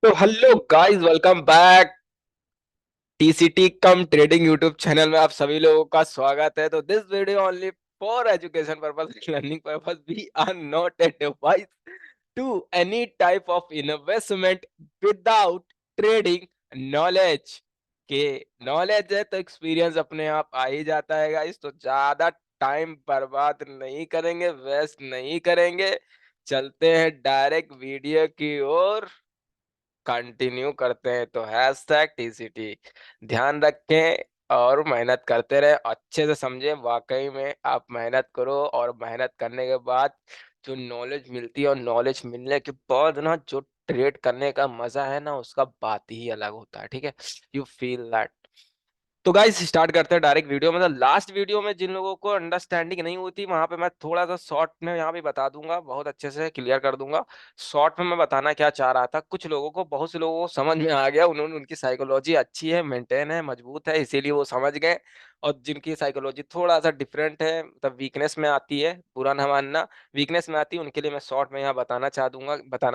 तो hello guys, welcome back. TCT come trading YouTube channel में आप सभी लोगों का स्वागत है। तो this video only for education purpose, learning purpose. We are not a device to any type of investment without trading knowledge. के नॉलेज है तो एक्सपीरियंस अपने आप आ ही जाता है गाइस। तो ज्यादा टाइम बर्बाद नहीं करेंगे, वेस्ट नहीं करेंगे, चलते हैं डायरेक्ट वीडियो की ओर, कंटिन्यू करते हैं। तो हैशटैग टीसीटी ध्यान रखें और मेहनत करते रहे, अच्छे से समझें। वाकई में आप मेहनत करो और मेहनत करने के बाद जो नॉलेज मिलती है और नॉलेज मिलने के बाद ना जो ट्रेड करने का मजा है ना, उसका बात ही अलग होता है। ठीक है, यू फील दैट। तो गाइस स्टार्ट करते हैं डायरेक्ट वीडियो। मतलब लास्ट वीडियो में जिन लोगों को अंडरस्टैंडिंग नहीं होती, वहां पे मैं थोड़ा सा शॉर्ट में यहाँ भी बता दूंगा, बहुत अच्छे से क्लियर कर दूंगा। शॉर्ट में मैं बताना क्या चाह रहा था, कुछ लोगों को, बहुत से लोगों को समझ में आ गया, उन्होंने, उनकी साइकोलॉजी अच्छी है, मेंटेन है, मजबूत है, इसीलिए वो समझ गए। और जिनकी साइकोलॉजी थोड़ा सा डिफरेंट है, मतलब वीकनेस में आती है, बुरा ना मानना, वीकनेस में आती है, उनके लिए मैं शॉर्ट में यहाँ बताना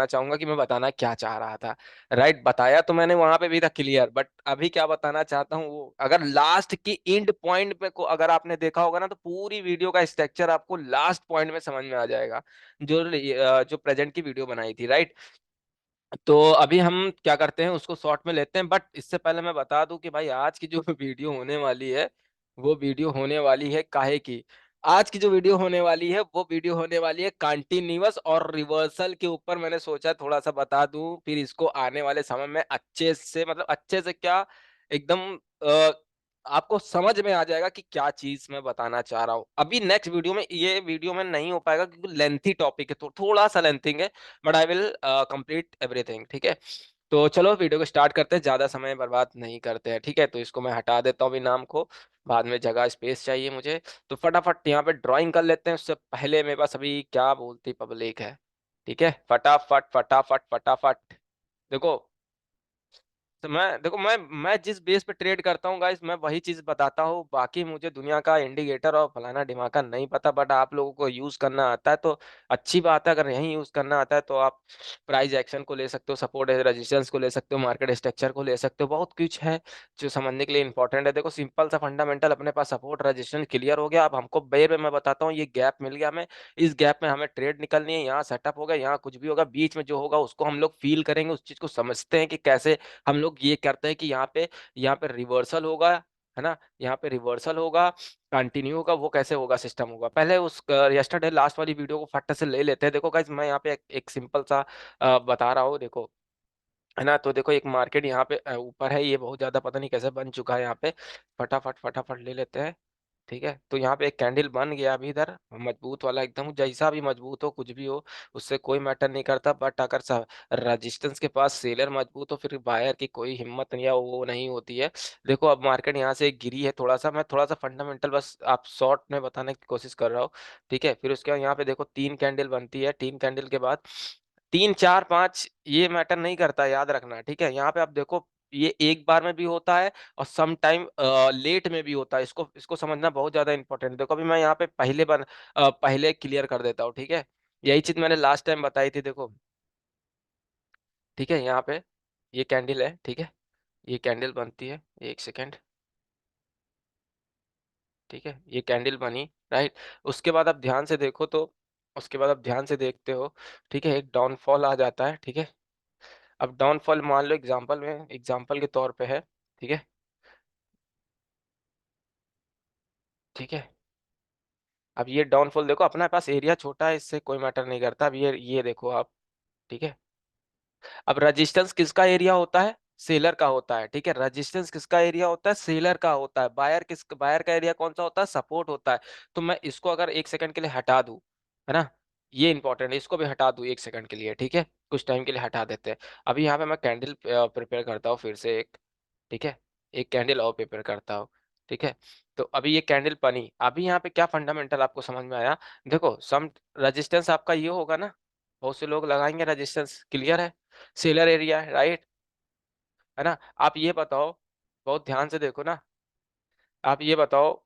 चाहूंगा कि मैं बताना क्या चाह रहा था। राइट, बताया तो मैंने वहां पे भी था क्लियर, बट अभी क्या बताना चाहता हूँ वो, अगर लास्ट की एंड पॉइंट पे को अगर आपने देखा होगा ना, तो पूरी वीडियो का स्ट्रक्चर आपको लास्ट पॉइंट में समझ में आ जाएगा, जो प्रेजेंट की वीडियो बनाई थी। राइट, तो अभी हम क्या करते हैं, उसको शॉर्ट में लेते हैं। बट इससे पहले मैं बता दूं कि भाई आज की जो वीडियो होने वाली है, वो वीडियो होने वाली है काहे की। आज की जो वीडियो होने वाली है, वो वीडियो होने वाली है कंटिन्यूअस और रिवर्सल के ऊपर। मैंने सोचा थोड़ा सा बता दूं, फिर इसको आने वाले समय में अच्छे से, मतलब अच्छे से क्या, एकदम आपको समझ में आ जाएगा कि क्या चीज मैं बताना चाह रहा हूँ। अभी नेक्स्ट वीडियो में, ये वीडियो में नहीं हो पाएगा क्योंकि लेंथी टॉपिक है, तो थोड़ा सा लेंथिंग है, but I will complete everything. ठीक है, तो चलो वीडियो को स्टार्ट करते हैं, ज्यादा समय बर्बाद नहीं करते हैं। ठीक है, तो इसको मैं हटा देता हूँ अभी नाम को, बाद में जगह स्पेस चाहिए मुझे। तो फटाफट यहाँ पे ड्राइंग कर लेते हैं, उससे पहले मेरे पास अभी क्या बोलती पब्लिक है। ठीक है, फटाफट फटाफट फटाफट। देखो, तो मैं जिस बेस पे ट्रेड करता हूँ गाइस, मैं वही चीज बताता हूँ। बाकी मुझे दुनिया का इंडिकेटर और फलाना डिमाका नहीं पता, बट आप लोगों को यूज करना आता है तो अच्छी बात है। अगर नहीं यूज करना आता है तो आप प्राइस एक्शन को ले सकते हो, सपोर्ट रेजिस्टेंस को ले सकते हो, मार्केट स्ट्रक्चर को ले सकते हो, बहुत कुछ है जो समझने के लिए इंपॉर्टेंट है। देखो सिंपल सा फंडामेंटल अपने पास सपोर्ट रेजिस्टेंस क्लियर हो गया। अब हमको बेर में मैं बताता हूँ, ये गैप मिल गया हमें, इस गैप में हमें ट्रेड निकलनी है। यहाँ सेटअप होगा, यहाँ कुछ भी होगा, बीच में जो होगा उसको हम लोग फील करेंगे, उस चीज को समझते हैं कि कैसे हम लोग ये करते हैं कि यहाँ पे रिवर्सल होगा, है ना, यहाँ पे रिवर्सल होगा, कंटिन्यू होगा, वो कैसे होगा, सिस्टम होगा। पहले उस यस्टरडे लास्ट वाली वीडियो को फट से ले लेते हैं। देखो गाइस, मैं यहाँ पे एक सिंपल सा बता रहा हूँ, देखो, है ना। तो देखो एक मार्केट यहाँ पे ऊपर है, ये बहुत ज्यादा पता नहीं कैसे बन चुका है यहाँ पे, फटाफट फटाफट ले लेते हैं। ठीक है, तो यहाँ पे एक कैंडल बन गया अभी इधर, मजबूत वाला एकदम, जैसा भी मजबूत हो, कुछ भी हो, उससे कोई मैटर नहीं करता। बट अगर रेजिस्टेंस के पास सेलर मजबूत हो, फिर बायर की कोई हिम्मत नहीं, या वो नहीं होती है। देखो अब मार्केट यहाँ से गिरी है थोड़ा सा, मैं थोड़ा सा फंडामेंटल बस आप शॉर्ट में बताने की कोशिश कर रहा हूँ। ठीक है, फिर उसके बाद यहाँ पे देखो तीन कैंडल बनती है, तीन कैंडल के बाद तीन चार पांच, ये मैटर नहीं करता, याद रखना। ठीक है, यहाँ पे आप देखो, ये एक बार में भी होता है और सम टाइम लेट में भी होता है, इसको इसको समझना बहुत ज्यादा इंपॉर्टेंट है। देखो अभी मैं यहाँ पे पहले क्लियर कर देता हूँ। ठीक है, यही चीज मैंने लास्ट टाइम बताई थी, देखो। ठीक है, यहाँ पे ये कैंडल है, ठीक है, ये कैंडल बनती है, एक सेकेंड। ठीक है, ये कैंडल बनी, राइट। उसके बाद आप ध्यान से देखो तो, उसके बाद आप ध्यान से देखते हो, ठीक है, एक डाउनफॉल आ जाता है। ठीक है, अब डाउनफॉल मान लो एग्जांपल में, एग्जांपल के तौर पे है। ठीक है, ठीक है, अब ये डाउनफॉल देखो, अपने पास एरिया छोटा है, इससे कोई मैटर नहीं करता। अब ये देखो आप, ठीक है, अब रेजिस्टेंस किसका एरिया होता है, सेलर का होता है। ठीक है, रेजिस्टेंस किसका एरिया होता है, सेलर का होता है। बायर का एरिया कौन सा होता है, सपोर्ट होता है। तो मैं इसको अगर एक सेकंड के लिए हटा दूं, है ना, ये इंपॉर्टेंट है, इसको भी हटा दूं एक सेकंड के लिए। ठीक है, कुछ टाइम के लिए हटा देते हैं। अभी यहाँ पे मैं कैंडल प्रिपेयर करता हूँ फिर से एक। ठीक है, एक कैंडल और प्रिपेयर करता हूँ। ठीक है, तो अभी ये कैंडल बनी, अभी यहाँ पे क्या फंडामेंटल आपको समझ में आया। देखो सम रेजिस्टेंस आपका ये होगा ना, बहुत से लोग लगाएंगे रेजिस्टेंस, क्लियर है, सेलर एरिया है, राइट, है ना। आप ये बताओ, बहुत ध्यान से देखो ना, आप ये बताओ,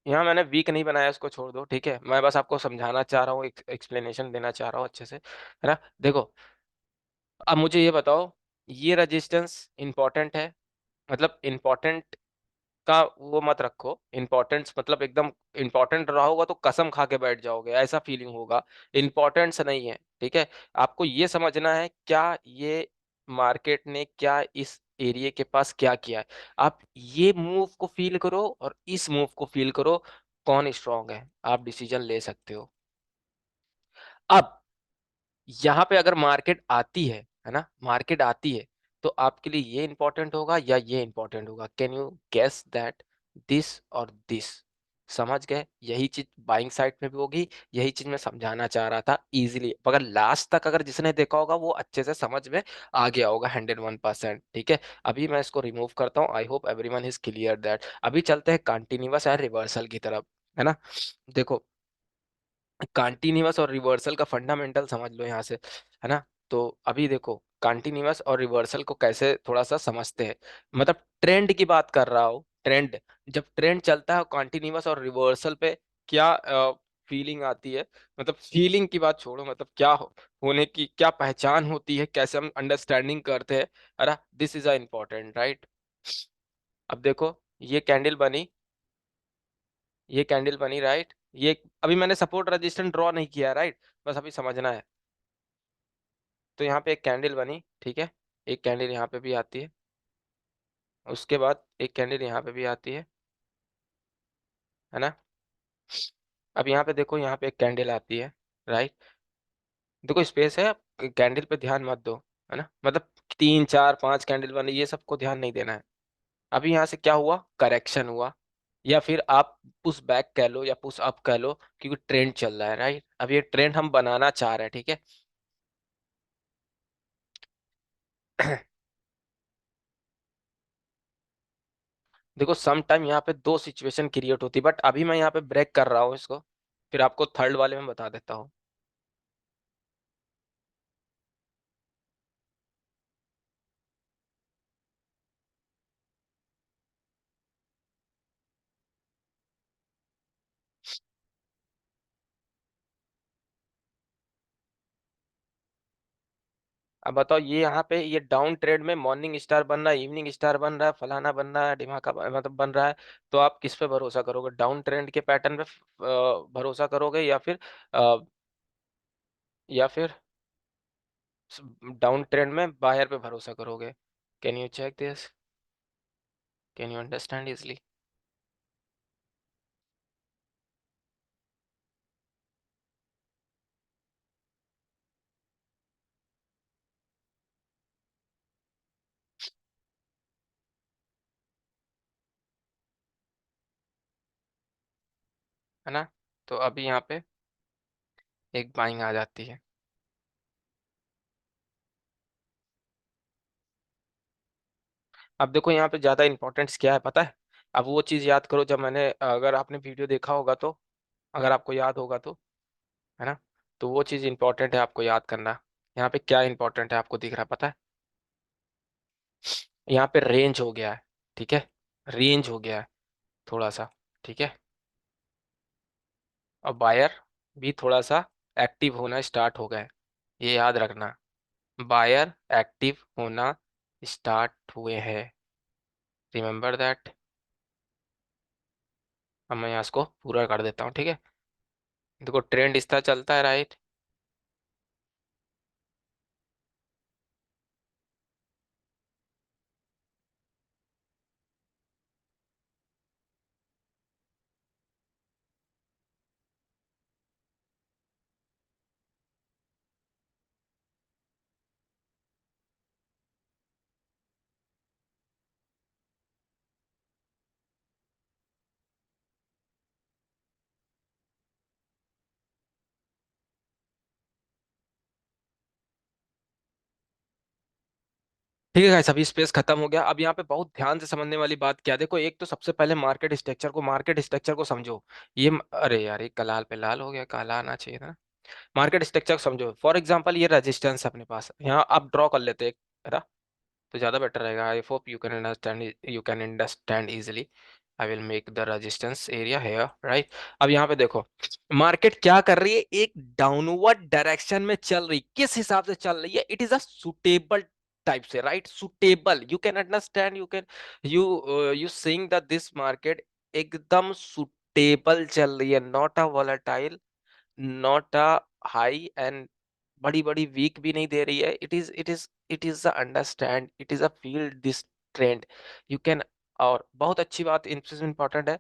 यहाँ मैंने वीक नहीं बनाया, इसको छोड़ दो। ठीक है, मैं बस आपको समझाना चाह रहा हूँ, एक एक्सप्लेनेशन देना चाह रहा हूँ अच्छे से, है ना। देखो अब मुझे ये बताओ, ये रेजिस्टेंस इंपॉर्टेंट है, मतलब इंपॉर्टेंट का वो मत रखो, इंपॉर्टेंस मतलब एकदम इंपॉर्टेंट रहा होगा तो कसम खा के बैठ जाओगे, ऐसा फीलिंग होगा। इंपॉर्टेंस नहीं है, ठीक है। आपको ये समझना है क्या ये मार्केट ने क्या इस एरिया के पास क्या किया है। आप ये मूव को फील करो और इस मूव को फील करो, कौन स्ट्रांग है, आप डिसीजन ले सकते हो। अब यहाँ पे अगर मार्केट आती है ना, मार्केट आती है, तो आपके लिए ये इंपॉर्टेंट होगा या ये इंपॉर्टेंट होगा, can you guess that, this और दिस। समझ गए, यही चीज बाइंग साइड में भी होगी, यही चीज मैं समझाना चाह रहा था इजीली। अगर लास्ट तक अगर जिसने देखा होगा वो अच्छे से समझ में आ गया होगा 101%, ठीक है। अभी मैं इसको रिमूव करता हूँ, I hope everyone is clear that. अभी चलते हैं कंटिन्यूअस एंड रिवर्सल की तरफ, है ना। देखो, कंटिन्यूअस और रिवर्सल का फंडामेंटल समझ लो यहाँ से, है ना। तो अभी देखो, कंटिन्यूअस और रिवर्सल को कैसे थोड़ा सा समझते हैं। मतलब ट्रेंड की बात कर रहा हूँ, ट्रेंड, जब ट्रेंड चलता है कंटिन्यूअस और रिवर्सल पे क्या फीलिंग आती है। मतलब फीलिंग की बात छोड़ो, मतलब क्या होने की क्या पहचान होती है, कैसे हम अंडरस्टैंडिंग करते हैं, अरे this is a important, right. अब देखो, ये कैंडल बनी, ये कैंडल बनी, राइट। ये अभी मैंने सपोर्ट रेजिस्टेंस ड्रॉ नहीं किया, राइट, बस अभी समझना है। तो यहाँ पे एक कैंडल बनी, ठीक है, एक कैंडल यहाँ पे भी आती है, उसके बाद एक कैंडल यहाँ पे भी आती है ना। अब यहाँ पे देखो, यहाँ पे एक कैंडल आती है, राइट। देखो स्पेस है, कैंडल पे ध्यान मत दो, है ना। मतलब 3 4 5 कैंडल बनी, ये सबको ध्यान नहीं देना है। अभी यहाँ से क्या हुआ, करेक्शन हुआ, या फिर आप पुश बैक कह लो या पुश अप कह लो, क्योंकि ट्रेंड चल रहा है, राइट। अब ये ट्रेंड हम बनाना चाह रहे हैं, ठीक है। देखो सम टाइम यहाँ पे दो सिचुएशन क्रिएट होती है, बट अभी मैं यहाँ पे ब्रेक कर रहा हूँ इसको, फिर आपको थर्ड वाले में बता देता हूँ। अब बताओ, ये यहाँ पे ये डाउन ट्रेड में मॉर्निंग स्टार बन रहा है, इवनिंग स्टार बन रहा है, फलाना बन रहा है, ढिमाका मतलब बन रहा है। तो आप किस पे भरोसा करोगे, डाउन ट्रेंड के पैटर्न पे भरोसा करोगे, अ, या फिर डाउन ट्रेंड में बायर पे भरोसा करोगे। Can you check this, can you understand easily. है ना। तो अभी यहाँ पे एक बाइंग आ जाती है। अब देखो यहाँ पे ज्यादा इंपॉर्टेंस क्या है पता है। अब वो चीज याद करो, जब मैंने, अगर आपने वीडियो देखा होगा तो, अगर आपको याद होगा तो, है ना। तो वो चीज इंपॉर्टेंट है आपको याद करना। यहाँ पे क्या इंपॉर्टेंट है आपको दिख रहा है पता है। यहाँ पे रेंज हो गया है, ठीक है, रेंज हो गया है थोड़ा सा, ठीक है। और बायर भी थोड़ा सा एक्टिव होना स्टार्ट हो गए, ये याद रखना। बायर एक्टिव होना स्टार्ट हुए हैं, रिमेंबर दैट। अब मैं यहाँ इसको पूरा कर देता हूँ, ठीक है। देखो ट्रेंड इस तरह चलता है, राइट। ठीक है गाइस, अभी स्पेस खत्म हो गया। अब यहाँ पे बहुत ध्यान से समझने वाली बात क्या है, देखो एक तो सबसे पहले मार्केट स्ट्रक्चर को समझो। अरे यार, ये कलाल पे लाल हो गया, काला आना चाहिए था। मार्केट स्ट्रक्चर को समझो, फॉर एग्जांपल ये रेजिस्टेंस है अपने पास, यहाँ आप ड्रॉ कर लेते हैं, है ना। तो ज्यादा बेटर रहेगा, I hope you can understand easily. I will make the resistance area है, राइट। अब यहाँ पे देखो, मार्केट क्या कर रही है, एक डाउनवर्ड डायरेक्शन में चल रही, किस हिसाब से चल रही है, it is a suitable type से, right? Suitable, you can understand, you seeing that this market एकदम सुटेबल चल रही है, not a volatile, not a high, and बड़ी बड़ी वीक भी नहीं दे रही है। It is a understand, it is a feel this trend, you can. और बहुत अच्छी बात इंपॉर्टेंट है,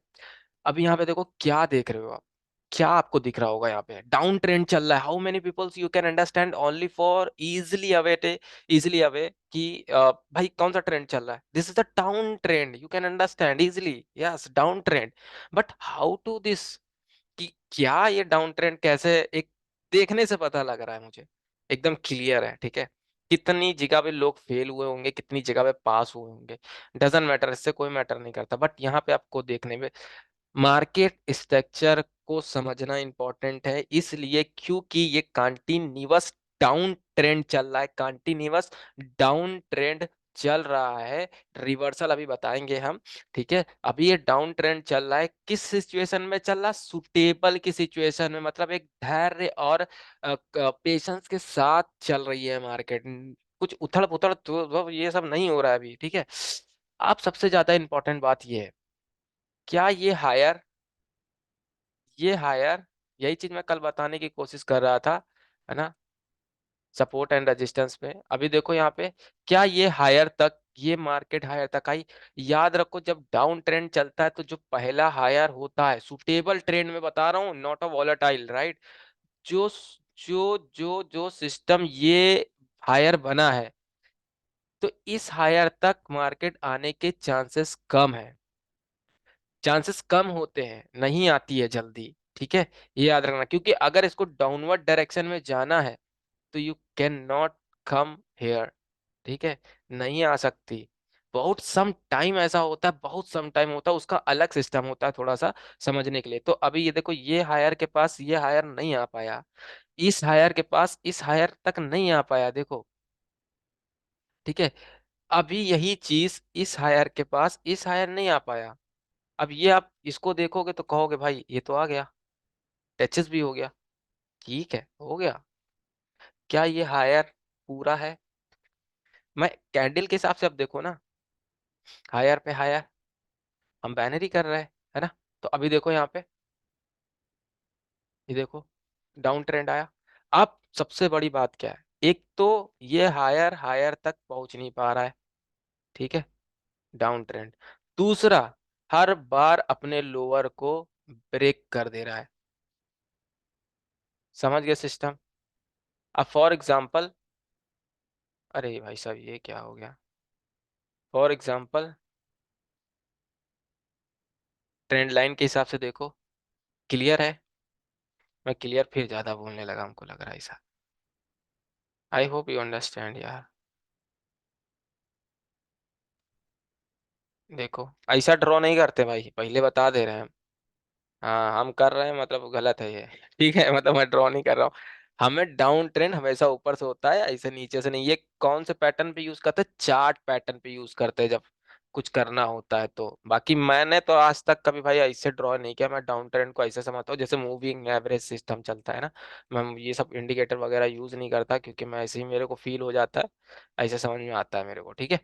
अभी यहाँ पे देखो क्या देख रहे हो आप, क्या आपको दिख रहा होगा, यहाँ पे डाउन ट्रेंड चल रहा है। How many peoples you can understand only for easily away कि भाई कौन सा ट्रेंड चल रहा है, this is the down trend, you can understand easily, yes down trend. But how to this, कि क्या ये डाउन ट्रेंड कैसे, एक देखने से पता लग रहा है मुझे, एकदम क्लियर है, ठीक है। कितनी जगह पे लोग फेल हुए होंगे, कितनी जगह पे पास हुए होंगे, डजंट मैटर, इससे कोई मैटर नहीं करता, बट यहाँ पे आपको देखने में मार्केट स्ट्रक्चर को समझना इंपॉर्टेंट है, इसलिए क्योंकि ये कंटिन्यूअस डाउन ट्रेंड चल रहा है, कंटिन्यूअस डाउन ट्रेंड चल रहा है। रिवर्सल अभी बताएंगे हम, ठीक है। अभी ये डाउन ट्रेंड चल रहा है, किस सिचुएशन में चल रहा है, सुटेबल की सिचुएशन में, मतलब एक धैर्य और पेशेंस के साथ चल रही है मार्केट, कुछ उथल पुथल तो ये सब नहीं हो रहा है अभी, ठीक है। अब सबसे ज्यादा इंपॉर्टेंट बात ये है, क्या ये हायर, यही चीज मैं कल बताने की कोशिश कर रहा था, है ना, सपोर्ट एंड रेजिस्टेंस पे। अभी देखो यहाँ पे, क्या ये हायर तक, ये मार्केट हायर तक आई? याद रखो, जब डाउन ट्रेंड चलता है तो जो पहला हायर होता है, सुटेबल ट्रेंड में बता रहा हूँ, नॉट अ वॉलेटाइल, राइट? जो जो सिस्टम ये हायर बना है, तो इस हायर तक मार्केट आने के चांसेस कम है, चांसेस कम होते हैं, नहीं आती है जल्दी, ठीक है। ये याद रखना, क्योंकि अगर इसको डाउनवर्ड डायरेक्शन में जाना है तो you can not come here, ठीक है, नहीं आ सकती। बहुत सम टाइम ऐसा होता है, बहुत सम टाइम होता है, उसका अलग सिस्टम होता है थोड़ा सा समझने के लिए। तो अभी ये देखो, ये हायर के पास ये हायर नहीं आ पाया, इस हायर के पास इस हायर तक नहीं आ पाया, देखो, ठीक है। अभी यही चीज इस हायर के पास इस हायर नहीं आ पाया, अब ये आप इसको देखोगे तो कहोगे भाई ये तो आ गया, टचेस भी हो गया, ठीक है, हो गया। क्या ये हायर पूरा है? मैं कैंडल के हिसाब से, अब देखो ना, हायर पे हायर हम बैनर ही कर रहे हैं, है ना। तो अभी देखो यहाँ पे, ये देखो डाउन ट्रेंड आया। अब सबसे बड़ी बात क्या है, एक तो ये हायर हायर तक पहुंच नहीं पा रहा है, ठीक है, डाउन ट्रेंड। दूसरा, हर बार अपने लोअर को ब्रेक कर दे रहा है, समझ गए सिस्टम? अब फॉर एग्जांपल, अरे भाई साहब ये क्या हो गया, फॉर एग्जांपल ट्रेंड लाइन के हिसाब से देखो, क्लियर है? मैं क्लियर फिर ज्यादा बोलने लगा, हमको लग रहा है ऐसा, आई होप यू अंडरस्टैंड यार। देखो ऐसा ड्रॉ नहीं करते भाई, पहले बता दे रहे हैं हम। हाँ हम कर रहे हैं, मतलब गलत है ये ठीक है, मतलब मैं ड्रॉ नहीं कर रहा हूँ। हमें डाउन ट्रेंड हमेशा ऊपर से होता है, ऐसे नीचे से नहीं। ये कौन से पैटर्न पे यूज करते हैं? चार्ट पैटर्न पे यूज करते हैं जब कुछ करना होता है तो। बाकी मैंने तो आज तक कभी भाई ऐसे ड्रॉ नहीं किया, मैं डाउन ट्रेंड को ऐसे समझता हूँ जैसे मूविंग एवरेज सिस्टम चलता है ना। मैं ये सब इंडिकेटर वगैरह यूज नहीं करता, क्योंकि मैं ऐसे ही मेरे को फील हो जाता है, ऐसे समझ में आता है मेरे को, ठीक है।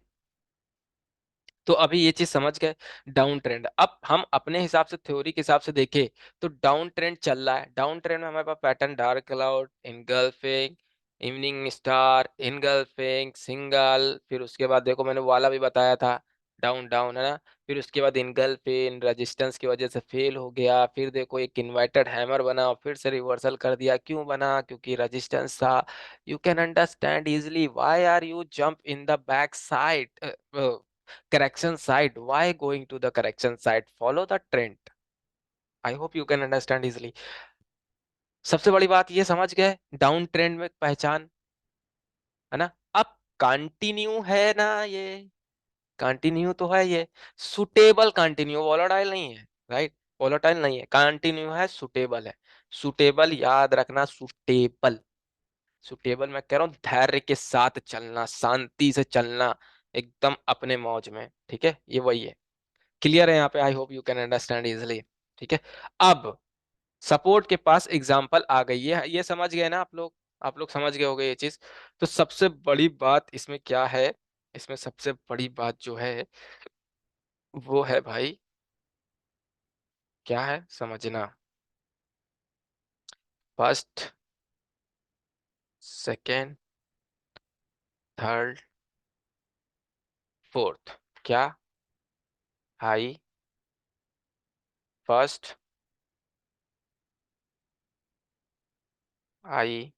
तो अभी ये चीज समझ गए, डाउन ट्रेंड। अब हम अपने हिसाब से, थ्योरी के हिसाब से देखें तो डाउन ट्रेंड चल रहा है। डाउन ट्रेंड में हमारे पास pattern dark cloud, engulfing, evening star, engulfing, single, फिर उसके बाद देखो मैंने वाला भी बताया था, डाउन डाउन, है ना। फिर उसके बाद इनगल्फिंग रेजिस्टेंस की वजह से फेल हो गया, फिर देखो एक इन्वर्टेड हैमर बना और फिर से रिवर्सल कर दिया, क्यों बना? क्योंकि रेजिस्टेंस था। You can understand easily why are you jump in the back side, correction side, why going to the correction side, follow the trend, I hope you can understand easily। सबसे बड़ी बात ये समझ गए, डाउन ट्रेंड में पहचान, है ना। अब कंटिन्यू है ना ये, कंटिन्यू तो है ये, सुटेबल कंटिन्यू, वोलेटाइल नहीं है, राइट? वोलेटाइल नहीं है, कंटिन्यू है, सुटेबल है। सुटेबल याद रखना, सुटेबल, सुटेबल मैं कह रहा हूँ धैर्य के साथ चलना, शांति से चलना, एकदम अपने मौज में, ठीक है, ये वही है। क्लियर है यहाँ पे? I hope you can understand easily, ठीक है। अब सपोर्ट के पास एग्जांपल आ गई है, ये समझ गए ना आप लोग? आप लोग समझ गए होंगे ये चीज। तो सबसे बड़ी बात इसमें क्या है, इसमें सबसे बड़ी बात जो है वो है भाई, क्या है समझना। First, second, third, fourth. क्या? High, first, high,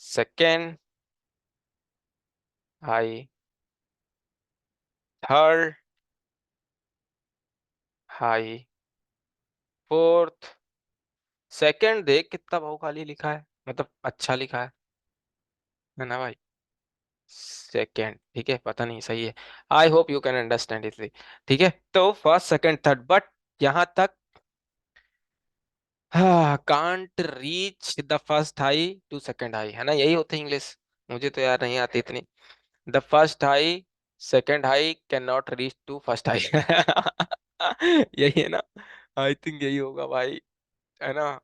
second, high, third, high, fourth. Second देख कितना भाव खाली लिखा है, मतलब अच्छा लिखा है ना भाई। सेकेंड, ठीक है, पता नहीं सही है। I hope you can understand it. ठीक है, तो फर्स्ट, सेकेंड, थर्ड, बट यहां तक, हाँ, can't reach the first high to second high, है ना, यही होता है इंग्लिश। मुझे तो यार नहीं आती इतनी। The first high, second high can not reach to first high. यही है ना, आई थिंक यही होगा भाई, है ना।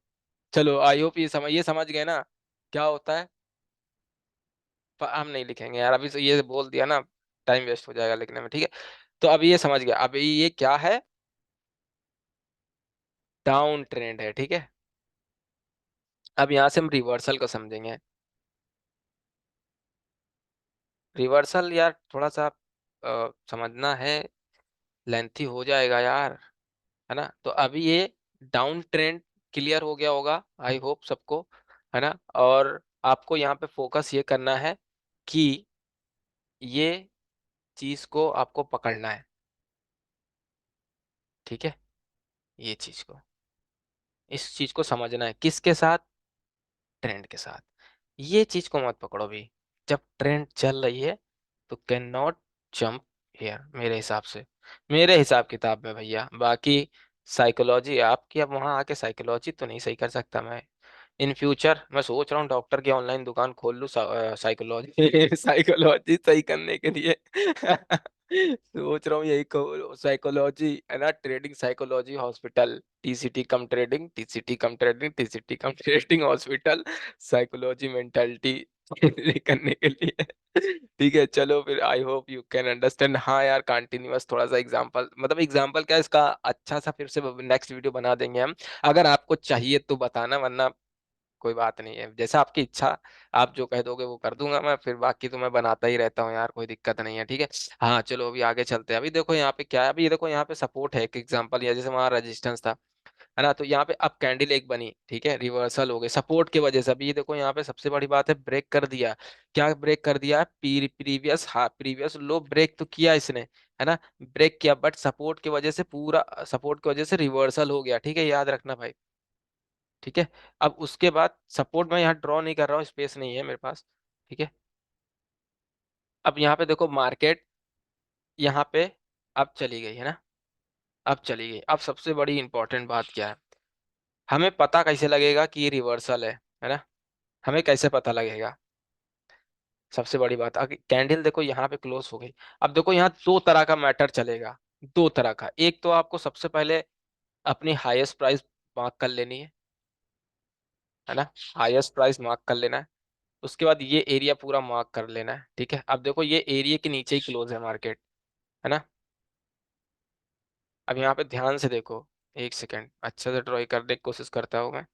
चलो आई होप ये समझ गए ना क्या होता है। हम नहीं लिखेंगे यार, अभी से ये बोल दिया ना, टाइम वेस्ट हो जाएगा लिखने में, ठीक है। तो अभी ये समझ गया, अभी ये क्या है, डाउन ट्रेंड है, ठीक है। अब यहाँ से हम रिवर्सल को समझेंगे। रिवर्सल यार थोड़ा सा समझना है, लेंथी हो जाएगा यार, है ना। तो अभी ये डाउन ट्रेंड क्लियर हो गया होगा, आई होप सबको, है ना। और आपको यहाँ पे फोकस ये करना है कि ये चीज को आपको पकड़ना है, ठीक है। ये चीज को, इस चीज को समझना है किसके साथ, ट्रेंड के साथ। ये चीज को मत पकड़ो भी, जब ट्रेंड चल रही है तो कैन नॉट जंप हियर, मेरे हिसाब से, मेरे हिसाब किताब में भैया। बाकी साइकोलॉजी आपकी, अब वहां आके साइकोलॉजी तो नहीं सही कर सकता मैं। इन फ्यूचर मैं सोच रहा हूँ डॉक्टर की ऑनलाइन दुकान खोल लूँ, साइकोलॉजी साइकोलॉजी सही करने के लिए। सोच रहा हूँ यही साइकोलॉजी, है ना, trading psychology hospital, TCT come trading, TCT come trading, TCT come trading hospital, psychology mentality करने के लिए। ठीक है, चलो फिर, I hope you can understand. हाँ यार, कंटिन्यूअस थोड़ा सा एग्जांपल, मतलब एग्जांपल क्या है इसका, अच्छा सा फिर से नेक्स्ट वीडियो बना देंगे हम, अगर आपको चाहिए तो बताना, वरना कोई बात नहीं है, जैसा आपकी इच्छा, आप जो कह दोगे वो कर दूंगा मैं, फिर बाकी तो मैं बनाता ही रहता हूँ यार, कोई दिक्कत नहीं है, ठीक है। हाँ चलो अभी आगे चलते हैं। अभी देखो यहाँ पे क्या है, अभी ये देखो यहाँ पे सपोर्ट है, एक एग्जांपल, या जैसे वहाँ रेजिस्टेंस था, है ना। तो यहाँ पे अब कैंडल एक बनी, ठीक है, रिवर्सल हो गए सपोर्ट की वजह से। अभी ये देखो यहाँ पे सबसे बड़ी बात है, ब्रेक कर दिया। क्या ब्रेक कर दिया, प्रीवियस लो ब्रेक तो किया इसने, है ना, ब्रेक किया, बट सपोर्ट की वजह से, पूरा सपोर्ट की वजह से रिवर्सल हो गया, ठीक है, याद रखना भाई। ठीक है, अब उसके बाद सपोर्ट मैं यहाँ ड्रॉ नहीं कर रहा हूँ, स्पेस नहीं है मेरे पास, ठीक है। अब यहाँ पे देखो मार्केट, यहाँ पे अब चली गई, है ना, अब चली गई। अब सबसे बड़ी इंपॉर्टेंट बात क्या है, हमें पता कैसे लगेगा कि ये रिवर्सल है ना, हमें कैसे पता लगेगा। सबसे बड़ी बात, अगर कैंडल देखो यहाँ पे क्लोज हो गई, अब देखो यहाँ दो तरह का मैटर चलेगा, दो तरह का। एक तो आपको सबसे पहले अपनी हाईएस्ट प्राइस मार्क कर लेनी है ना, हाईएस्ट प्राइस मार्क कर लेना है। उसके बाद ये एरिया पूरा मार्क कर लेना है, ठीक है। अब देखो ये एरिया के नीचे ही क्लोज है मार्केट, है ना। अब यहाँ पे ध्यान से देखो, एक सेकेंड अच्छे से ड्रॉ करने की कोशिश करता हूँ मैं।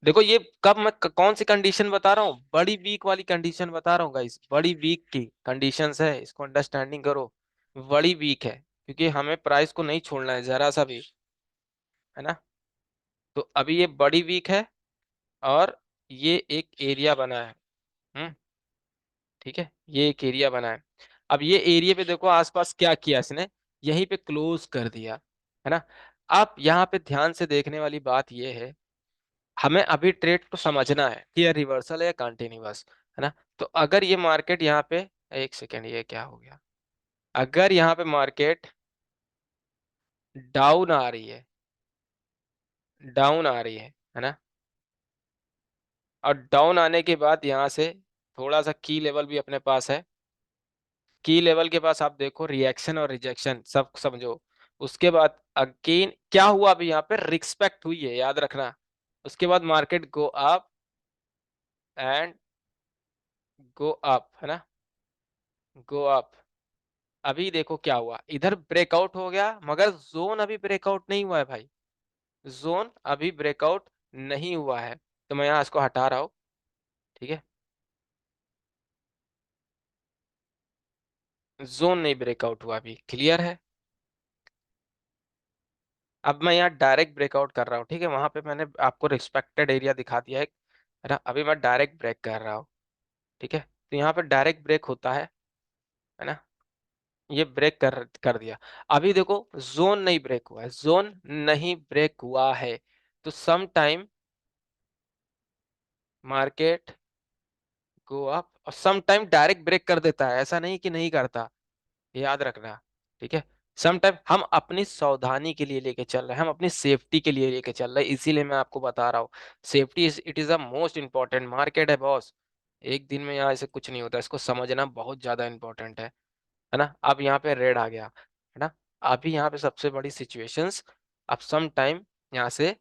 देखो ये कब मैं कौन सी कंडीशन बता रहा हूँ, बड़ी वीक वाली कंडीशन बता रहा हूँ गाइस, बड़ी वीक की कंडीशंस है, इसको अंडरस्टैंडिंग करो। बड़ी वीक है क्योंकि हमें प्राइस को नहीं छोड़ना है जरा सा भी, है ना। तो अभी ये बड़ी वीक है, और ये एक एरिया बना है, हम्म, ठीक है, ये एक एरिया बना है। अब ये एरिया पे देखो आसपास क्या किया इसने, यहीं पे क्लोज कर दिया, है ना। अब यहाँ पे ध्यान से देखने वाली बात ये है, हमें अभी ट्रेड को समझना है कि ये रिवर्सल है या कंटिन्यूअस, है ना। तो अगर ये मार्केट यहाँ पे, एक सेकेंड ये क्या हो गया, अगर यहाँ पे मार्केट डाउन आ रही है, डाउन आ रही है ना, और डाउन आने के बाद यहाँ से थोड़ा सा की लेवल भी अपने पास है, की लेवल के पास आप देखो रिएक्शन और रिजेक्शन सब समझो। उसके बाद अगेन क्या हुआ, अभी यहाँ पे रिस्पेक्ट हुई है, याद रखना। उसके बाद market go up, and go up, है ना, गो अप। अभी देखो क्या हुआ, इधर ब्रेकआउट हो गया मगर जोन अभी ब्रेकआउट नहीं हुआ है भाई, जोन अभी ब्रेकआउट नहीं हुआ है। तो मैं यहाँ इसको हटा रहा हूँ, ठीक है, जोन नहीं ब्रेकआउट हुआ अभी, क्लियर है। अब मैं यहाँ डायरेक्ट ब्रेकआउट कर रहा हूँ, ठीक है, वहां पे मैंने आपको रिस्पेक्टेड एरिया दिखा दिया है ना, अभी मैं डायरेक्ट ब्रेक कर रहा हूँ, ठीक है। तो यहाँ पे डायरेक्ट ब्रेक होता है ना, ये ब्रेक कर दिया। अभी देखो जोन नहीं ब्रेक हुआ है, जोन नहीं ब्रेक हुआ है, तो some time market go up और सम टाइम डायरेक्ट ब्रेक कर देता है, ऐसा नहीं कि नहीं करता, ये याद रखना, ठीक है। सम टाइम हम अपनी सावधानी के लिए लेके चल रहे हैं, हम अपनी सेफ्टी के लिए लेके चल रहे हैं, इसीलिए मैं आपको बता रहा हूँ, safety is it is the most important. Market है बॉस, एक दिन में यहाँ ऐसे कुछ नहीं होता, इसको समझना बहुत ज्यादा इंपॉर्टेंट है ना। अब यहाँ पे रेड आ गया, है ना, अभी यहाँ पे सबसे बड़ी सिचुएशंस, अब सम टाइम यहाँ से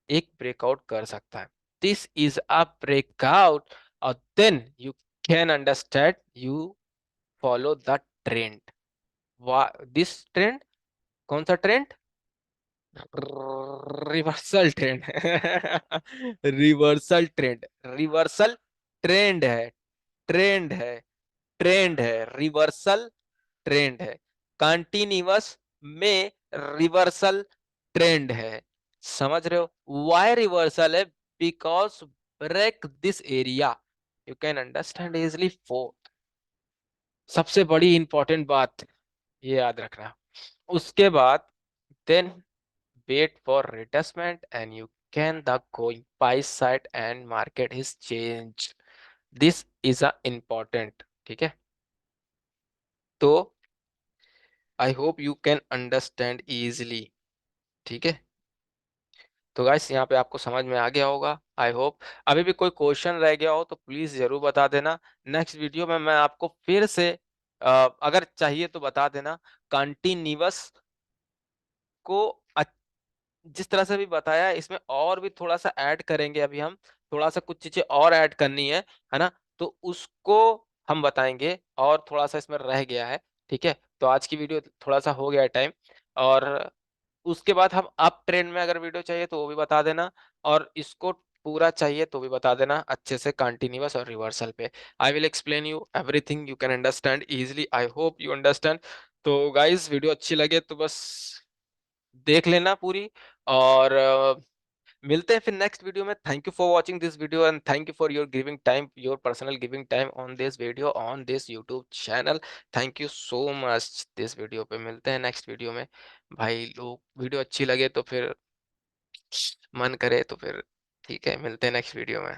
एक ब्रेकआउट कर सकता है, दिस इज अ ब्रेकआउट, और then you can understand, you follow the trend. This trend, कौन सा trend, reversal trend reversal trend, reversal trend है, ट्रेंड है, ट्रेंड है, रिवर्सल ट्रेंड है, कंटिन्यूअस में रिवर्सल ट्रेंड है, समझ रहे हो। वाई रिवर्सल है, because break this area, you can understand easily. Fourth सबसे बड़ी इंपॉर्टेंट बात, ये याद रखना, उसके बाद then wait for retracement and you can the going buy side and market is change, this is a important, ठीक है। तो I hope you can understand easily, ठीक है। तो गाइस यहाँ पे आपको समझ में आ गया होगा, आई होप। अभी भी कोई क्वेश्चन रह गया हो तो प्लीज जरूर बता देना, नेक्स्ट वीडियो में मैं आपको फिर से अगर चाहिए तो बता देना, कंटिन्यूअस को जिस तरह से भी बताया इसमें और भी थोड़ा सा ऐड करेंगे, अभी हम थोड़ा सा कुछ चीजें और ऐड करनी है ना, तो उसको हम बताएंगे, और थोड़ा सा इसमें रह गया है, ठीक है। तो आज की वीडियो थोड़ा सा हो गया है टाइम, और उसके बाद हम अप ट्रेंड में अगर वीडियो चाहिए तो वो भी बता देना, और इसको पूरा चाहिए तो भी बता देना अच्छे से, कंटिन्यूअस और रिवर्सल पे। I will explain you everything, you can understand easily, I hope you understand. तो गाइज वीडियो अच्छी लगे तो बस देख लेना पूरी, और मिलते हैं फिर नेक्स्ट वीडियो में। Thank you for watching this video and thank you for your giving time, your personal giving time on this video, on this YouTube channel. Thank you so much. This video पे मिलते हैं next video में। भाई लोग video अच्छी लगे तो फिर मन करे तो फिर ठीक है, मिलते हैं नेक्स्ट वीडियो में।